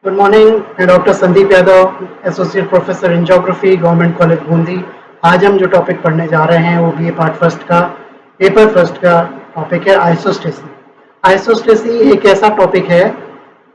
Good morning. मैं doctor Sandeep Yadav, associate professor in geography, government college Bundi. आज हम जो टॉपिक पढ़ने जा रहे हैं वो बीए पार्ट फर्स्ट का पेपर फर्स्ट का टॉपिक है आइसोस्टेसी। आइसोस्टेसी एक ऐसा टॉपिक है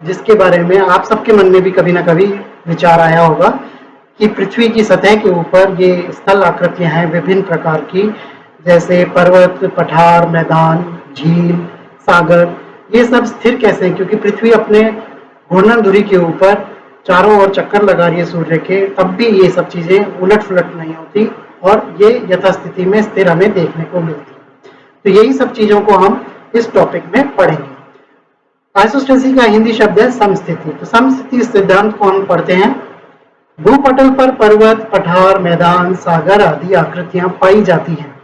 जिसके बारे में आप सबके मन में भी कभी ना कभी विचार आया होगा कि पृथ्वी की सतह के ऊपर ये स्थल आकृतियां हैं विभिन्न प्रकार की, जैसे पर्वत, पठार, मैदान, झील, सागर। ये सब स्थिर कैसे हैं? क्योंकि पृथ्वी अपने घूर्णन धुरी के ऊपर चारों ओर चक्कर लगा रही है सूर्य के, तब भी ये सब चीजें उलट फुलट नहीं होती और ये यथास्थिति में स्थिर हमें देखने को मिलती है। तो यही सब चीजों को हम इस टॉपिक में पढ़ेंगे। आइसोस्टेसी का हिंदी शब्द है समस्थिति। तो समस्थिति सिद्धांत को हम पढ़ते हैं। भूपटल पर पर्वत, पठार, मैदान, सागर आदि आकृतियां पाई जाती हैं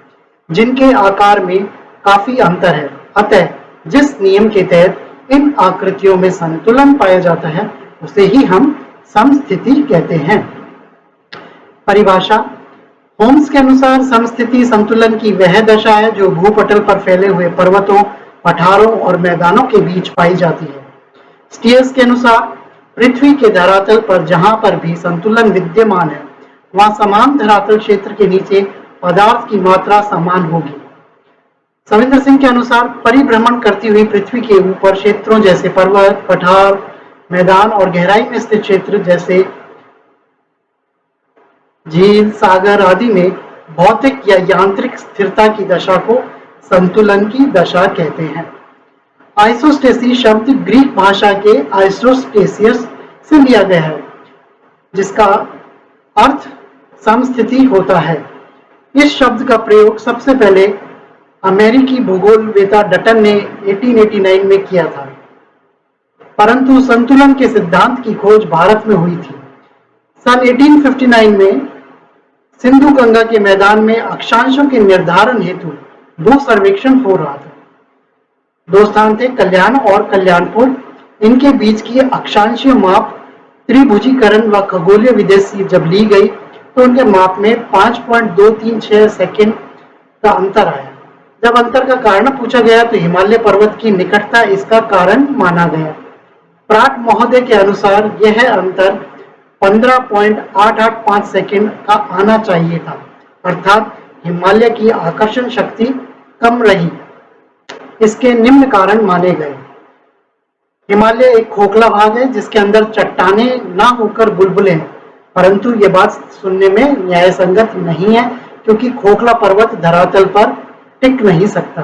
जिनके आकार में काफी अंतर है। अतः जिस नियम के तहत इन आकृतियों में संतुलन पाया जाता है उसे ही हम समस्थिति कहते हैं। परिभाषा: होम्स के अनुसार समस्थिति संतुलन की वह दशा है जो भूपटल पर फैले हुए पर्वतों, पठारों और मैदानों के बीच पाई जाती है। स्टीयर्स के अनुसार पृथ्वी के धरातल पर जहां पर भी संतुलन विद्यमान है वहां समान धरातल क्षेत्र के नीचे पदार्थ की मात्रा समान होगी। सविंदर सिंह के अनुसार परिभ्रमण करती हुई पृथ्वी के ऊपर क्षेत्रों जैसे पर्वत, पठार, मैदान और गहराई में स्थित क्षेत्र जैसे झील, सागर आदि में भौतिक या यांत्रिक स्थिरता की दशा को संतुलन की दशा कहते हैं। आइसोस्टेसी शब्द ग्रीक भाषा के आइसोस्टेसियस से लिया गया है जिसका अर्थ समस्थिति होता है। इस शब्द का प्रयोग सबसे पहले अमेरिकी भूगोलवेता डटन ने 1889 में किया था, परंतु संतुलन के सिद्धांत की खोज भारत में हुई थी। सन 1859 में सिंधु गंगा के मैदान में अक्षांशों के निर्धारण हेतु भू सर्वेक्षण हो रहा था। दो स्थान थे, कल्याण और कल्याणपुर। इनके बीच की अक्षांशीय माप त्रिभुजीकरण व खगोलीय विधि से जब ली गई तो उनके माप में 5.236 सेकेंड का अंतर आया। जब अंतर का कारण पूछा गया तो हिमालय पर्वत की निकटता इसका कारण माना गया। प्राट महोदय के अनुसार यह अंतर 15.885 सेकेंड का आना चाहिए था, अर्थात हिमालय की आकर्षण शक्ति कम रही। इसके निम्न कारण माने गए। हिमालय एक खोखला भाग है जिसके अंदर चट्टाने ना होकर बुलबुले हैं, परंतु ये बात सुनने में न्यायसंगत नहीं है क्योंकि खोखला पर्वत धरातल पर टिक नहीं सकता।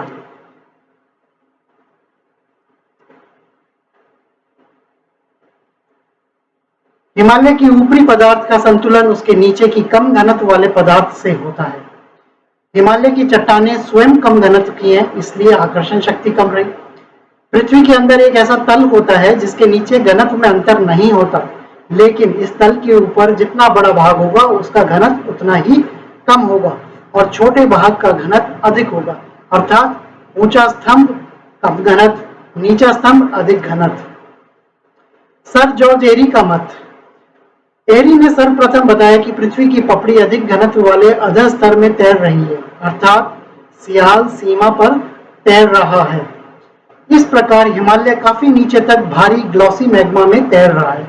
हिमालय की ऊपरी पदार्थ का संतुलन उसके नीचे की कम घनत्व वाले पदार्थ से होता है। हिमालय की चट्टानें स्वयं कम घनत्व की हैं, इसलिए आकर्षण शक्ति कम रही। पृथ्वी के अंदर एक ऐसा तल होता है जिसके नीचे घनत्व में अंतर नहीं होता, लेकिन इस तल के ऊपर जितना बड़ा भाग होगा उसका घनत्व उतना ही कम होगा और छोटे भाग का घनत्व अधिक होगा, अर्थात ऊंचा स्तंभ कम घनत्व, नीचा स्तंभ अधिक घनत्व। सर जॉर्ज एरी का मत: एरी ने सर्वप्रथम बताया कि पृथ्वी की पपड़ी अधिक घनत्व वाले अधः स्तर में तैर रही है, अर्थात सियाल सीमा पर तैर रहा है। इस प्रकार हिमालय काफी नीचे तक भारी ग्लॉसी मैग्मा में तैर रहा है।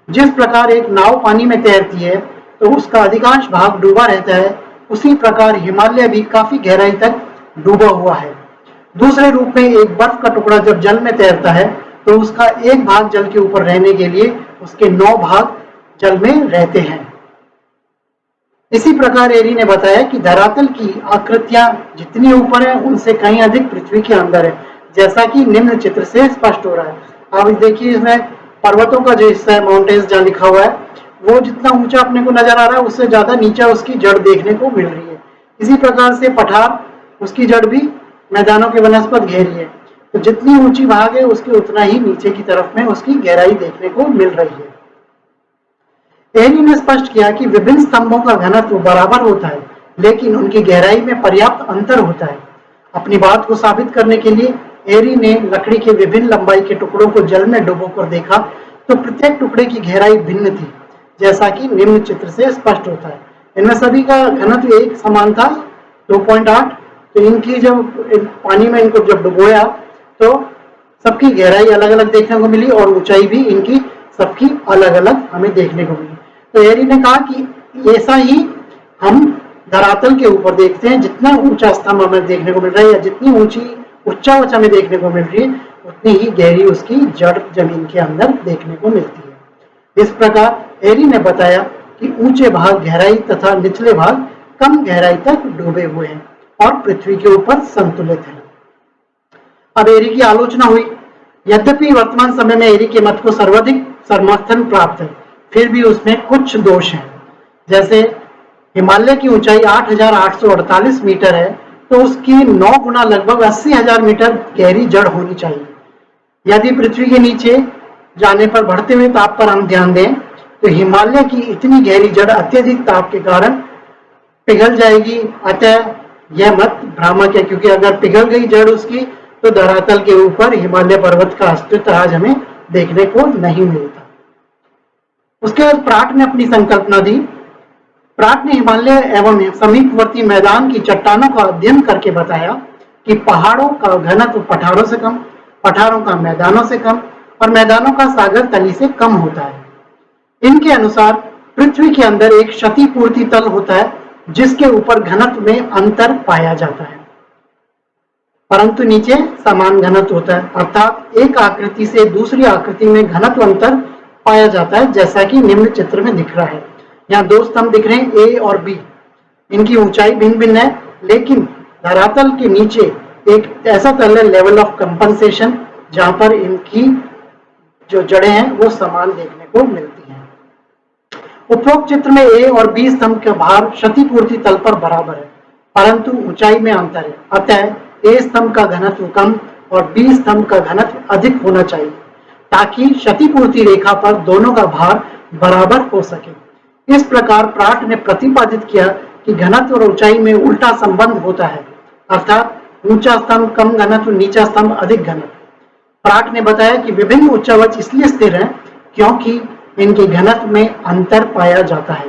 जिस प्रकार एक नाव पानी में तैरती है तो उसका अधिकांश भाग डूबा रहता है, उसी प्रकार हिमालय भी काफी गहराई तक डूबा हुआ है। दूसरे रूप में एक बर्फ का टुकड़ा जब जल में तैरता है तो उसका एक भाग जल के ऊपर रहने के लिए उसके 9 भाग जल में रहते हैं। इसी प्रकार एरी ने बताया कि धरातल की आकृतियां जितनी ऊपर है उनसे कहीं अधिक पृथ्वी के अंदर है, जैसा कि निम्न चित्र से स्पष्ट हो रहा है। अब देखिए इसमें पर्वतों का जो हिस्सा है, माउंटेन्स जहाँ लिखा हुआ है, वो जितना ऊंचा अपने को नजर आ रहा है उससे ज्यादा नीचे उसकी जड़ देखने को मिल रही है। इसी प्रकार से पठार, उसकी जड़ भी मैदानों के वनस्पत घेरी है, तो जितनी ऊंची भाग है उसकी उतना ही नीचे की तरफ में उसकी गहराई देखने को मिल रही है। एरी ने स्पष्ट किया कि विभिन्न स्तंभों का घनत्व बराबर होता है, लेकिन उनकी गहराई में पर्याप्त अंतर होता है। अपनी बात को साबित करने के लिए एरी ने लकड़ी के विभिन्न लंबाई के टुकड़ों को जल में डुबोकर देखा तो प्रत्येक टुकड़े की गहराई भिन्न थी, जैसा कि निम्न चित्र से स्पष्ट होता है। इनमें सभी का घनत्व एक समान था, 2.8। तो इनकी जब पानी में इनको जब डुबोया तो सबकी गहराई अलग अलग देखने को मिली और ऊंचाई भी इनकी सबकी अलग अलग हमें देखने को मिली। तो एरी ने कहा कि ऐसा ही हम धरातल के ऊपर देखते हैं, जितना ऊंचा स्तंभ हमें देखने को मिल रहा है या जितनी ऊंची उच्चावच हमें देखने को मिल रही है, उतनी ही गहरी उसकी जड़ जमीन के अंदर देखने को मिलती है। इस प्रकार एरी ने बताया कि ऊंचे भाग गहराई तथा निचले भाग कम गहराई तक डूबे हुए हैं और पृथ्वी के ऊपर संतुलित हैं। अब एरी की आलोचना हुई। यद्यपि वर्तमान समय में एरी के मत को सर्वाधिक समर्थन प्राप्त है, फिर भी उसमें कुछ दोष हैं। जैसे हिमालय की ऊंचाई 8,848 मीटर है, तो उसकी 9 गुना लगभग 80,000 मीटर गहरी जड़ होनी चाहिए। यदि पृथ्वी के नीचे जाने पर बढ़ते हुए ताप पर हम ध्यान दें, तो हिमालय की इतनी गहरी जड़ अत्यधिक ताप के कारण पिघल जाएगी। अतः यह मत भ्रामक है, क्योंकि अगर पिघल गई जड़ उसकी, तो धरातल के ऊपर हिमालय पर्वत का अस्तित्व आज हमें देखने को नहीं मिलता। उसके बाद प्राट ने अपनी संकल्पना दी। प्राट ने हिमालय एवं समीपवर्ती मैदान की चट्टानों का अध्ययन करके बताया कि पहाड़ों का घनत्व पठारों से कम, पठारों का मैदानों से कम और मैदानों का सागर तली से कम होता है। इनके अनुसार पृथ्वी के अंदर एक क्षतिपूर्ति तल होता है, जिसके ऊपर घनत्व में अंतर पाया जाता है, परंतु नीचे समान घनत्व होता है। अर्थात एक आकृति से दूसरी आकृति में घनत्व अंतर पाया जाता है, जैसा कि निम्न चित्र में दिख रहा है। यहाँ दो स्तंभ दिख रहे हैं, ए और बी। इनकी ऊंचाई भिन्न भिन्न है, लेकिन धरातल के नीचे एक ऐसा तल है, लेवल ऑफ कंपनसेशन, जहां पर इनकी जो जड़ें हैं वो समान देखने को मिलती हैं। उपरोक्त चित्र में ए और बी स्तंभ का भार क्षतिपूर्ति तल पर बराबर है, परंतु ऊंचाई में अंतर है। अतः ए स्तंभ का घनत्व कम और बी स्तंभ का घनत्व अधिक होना चाहिए, ताकि क्षतिपूर्ति रेखा पर दोनों का भार बराबर हो सके। इस प्रकार प्राट ने प्रतिपादित किया कि घनत्व और ऊंचाई में उल्टा संबंध होता है, अर्थात ऊंचा स्तंभ कम घनत्व, नीचा स्तंभ अधिक घनत्व। प्राट ने बताया कि विभिन्न उच्चावच इसलिए स्थिर हैं क्योंकि इनके घनत्व में अंतर पाया जाता है।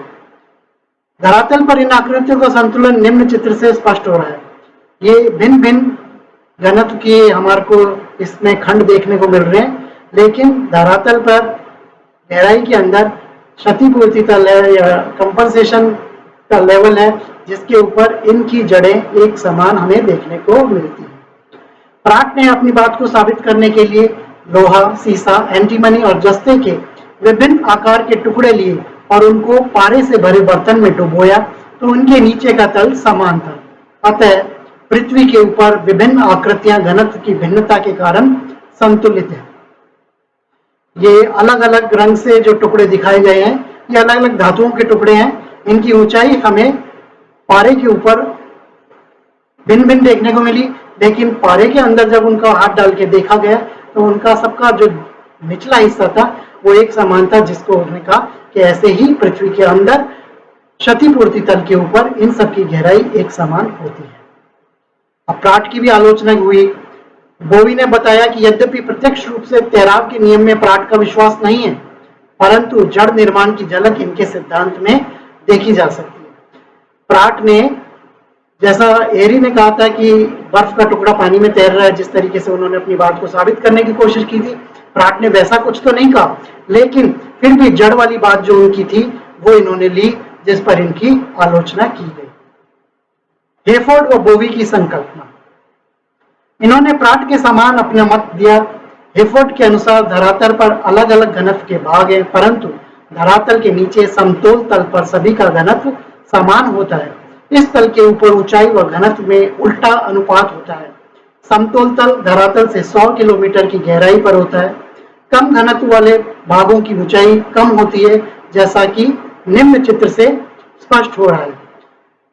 धरातल पर इन आकृतियों का संतुलन निम्न चित्र से स्पष्ट हो रहा है। ये भिन्न भिन्न घनत्व के हमारे को इसमें खंड देखने को मिल रहे हैं, लेकिन धरातल पर गहराई के अंदर क्षतिपूर्ति तल है या कंपनसेशन का लेवल है, जिसके ऊपर इनकी जड़ें एक समान हमें देखने को मिलती हैं। प्राट ने अपनी बात को साबित करने के लिए लोहा, सीसा, एंटीमनी और जस्ते के विभिन्न आकार के टुकड़े लिए और उनको पारे से भरे बर्तन में डुबोया, तो उनके नीचे का तल समान था। अतः पृथ्वी के ऊपर विभिन्न आकृतियां घनत्व की भिन्नता के कारण संतुलित है। ये अलग अलग रंग से जो टुकड़े दिखाए गए हैं, ये अलग अलग धातुओं के टुकड़े हैं। इनकी ऊंचाई हमें पारे के ऊपर भिन्न भिन्न देखने को मिली, लेकिन पारे के अंदर जब उनका हाथ डाल के देखा गया, तो उनका सबका जो निचला हिस्सा था वो एक समान था, जिसको उन्होंने कहा कि ऐसे ही पृथ्वी के अंदर क्षतिपूर्ति तल के ऊपर इन सब की गहराई एक समान होती है। अब प्राट की भी आलोचना हुई। बोवी ने बताया कि यद्यपि प्रत्यक्ष रूप से तैराव के नियम में प्राट का विश्वास नहीं है, परंतु जड़ निर्माण की झलक इनके सिद्धांत में देखी जा सकती है। प्राट ने, जैसा एरी ने कहा था कि बर्फ का टुकड़ा पानी में तैर रहा है, जिस तरीके से उन्होंने अपनी बात को साबित करने की कोशिश की थी, प्राट ने वैसा कुछ तो नहीं कहा, लेकिन फिर भी जड़ वाली बात जो उनकी थी वो इन्होंने ली, जिस पर इनकी आलोचना की गई। हेफोर्ड व बोवी की संकल्पना। इन्होंने प्राट के समान अपना मत दिया। हेफोर्ड के अनुसार धरातल पर अलग अलग घनत्व के भाग हैं, परंतु धरातल के नीचे समतोल तल पर सभी का घनत्व समान होता है। इस तल के ऊपर ऊंचाई व घनत्व में उल्टा अनुपात होता है। समतोल तल धरातल से 100 किलोमीटर की गहराई पर होता है। कम घनत्व वाले भागों की ऊंचाई कम होती है, जैसा कि निम्न चित्र से स्पष्ट हो रहा है।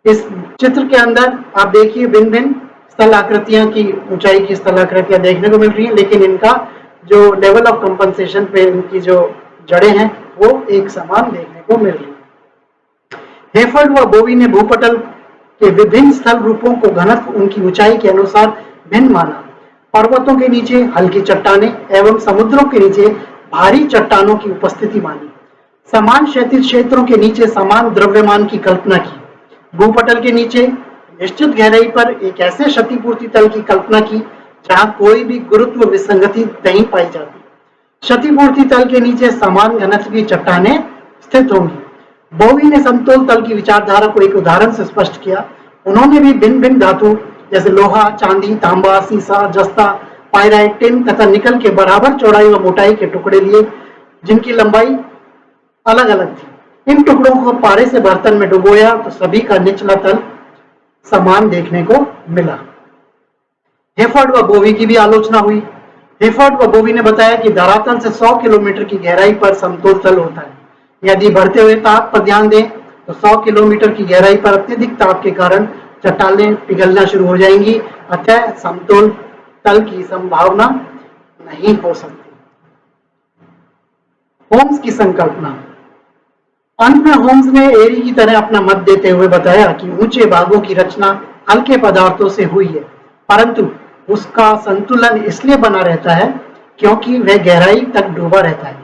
इस चित्र के अंदर आप देखिए भिन्न भिन्न स्थल आकृतियां की ऊंचाई की स्थल आकृतियां देखने को मिल रही हैं, लेकिन इनका जो लेवल ऑफ कंपनसेशन पे इनकी जो जड़ें हैं वो एक समान देखने को मिल रही है। हेफर्ड व बोवी ने भूपटल के विभिन्न स्थल रूपों को घनत्व उनकी ऊंचाई के अनुसार भिन्न माना। पर्वतों के नीचे हल्की चट्टानें एवं समुद्रों के नीचे भारी चट्टानों की उपस्थिति मानी। समान क्षैतिज क्षेत्रों के नीचे समान द्रव्यमान की कल्पना की। भूपटल के नीचे निश्चित गहराई पर एक ऐसे क्षतिपूर्ति तल की कल्पना की जहां कोई भी गुरुत्व विसंगति नहीं पाई जाती। क्षतिपूर्ति तल के नीचे समान घनत्व की चट्टानें स्थित होंगी। बोवी ने समतोल तल की विचारधारा को एक उदाहरण से स्पष्ट किया। उन्होंने भी भिन्न भिन्न धातु जैसे लोहा, चांदी, तांबा, सीसा, जस्ता, पायराइट, टिन तथा निकल के बराबर चौड़ाई व मोटाई के टुकड़े लिए, जिनकी लंबाई अलग अलग थी। इन टुकड़ों को पारे से बर्तन में डुबोया तो सभी का निचला तल समान देखने को मिला। हेफर्ड व बोवी की भी आलोचना हुई। हेफर्ड व बोवी ने बताया कि धरातल से 100 किलोमीटर की गहराई पर समतोल तल होता है। यदि बढ़ते हुए ताप पर ध्यान दें तो 100 किलोमीटर की गहराई पर अत्यधिक ताप के कारण चट्टानें पिघलना शुरू हो जाएंगी, अतः समतोल तल की संभावना नहीं हो सकती। होम्स की संकल्पना। अंत में होम्स ने एरी की तरह अपना मत देते हुए बताया कि ऊंचे भागों की रचना हल्के पदार्थों से हुई है, परंतु उसका संतुलन इसलिए बना रहता है क्योंकि वह गहराई तक डूबा रहता है।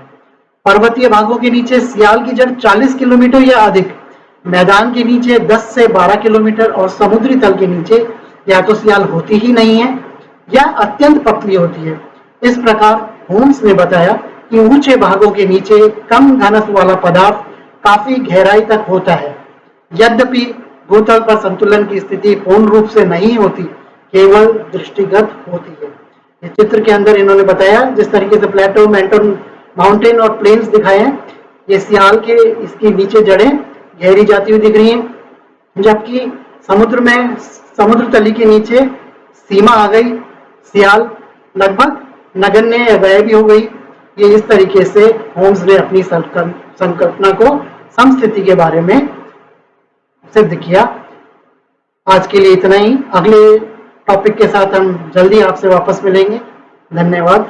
पर्वतीय भागों के नीचे सियाल की जड़ 40 किलोमीटर या अधिक, मैदान के नीचे 10 से 12 किलोमीटर और समुद्री तल के नीचे या तो सियाल होती ही नहीं है या अत्यंत पतली होती है। इस प्रकार होम्स ने बताया कि ऊंचे भागों के नीचे कम घनत्व वाला पदार्थ काफी गहराई तक होता है। यद्यपि भूतल पर संतुलन की स्थिति पूर्ण रूप से नहीं होती, केवल दृष्टिगत होती है। इस चित्र के अंदर इन्होंने बताया जिस तरीके से प्लेटो, माउंटेन और प्लेन्स दिखाए हैं, ये सियाल के इसके नीचे जड़ें गहरी जाती हुई दिख रही हैं, जबकि समुद्र में समुद्र तली के नीचे सीमा आ गई, सियाल लगभग नगण्य या गायब हो गई। ये इस तरीके से होम्स ने अपनी संकल्पना को समस्थिति के बारे में सिद्ध किया। आज के लिए इतना ही। अगले टॉपिक के साथ हम जल्दी आपसे वापस मिलेंगे। धन्यवाद।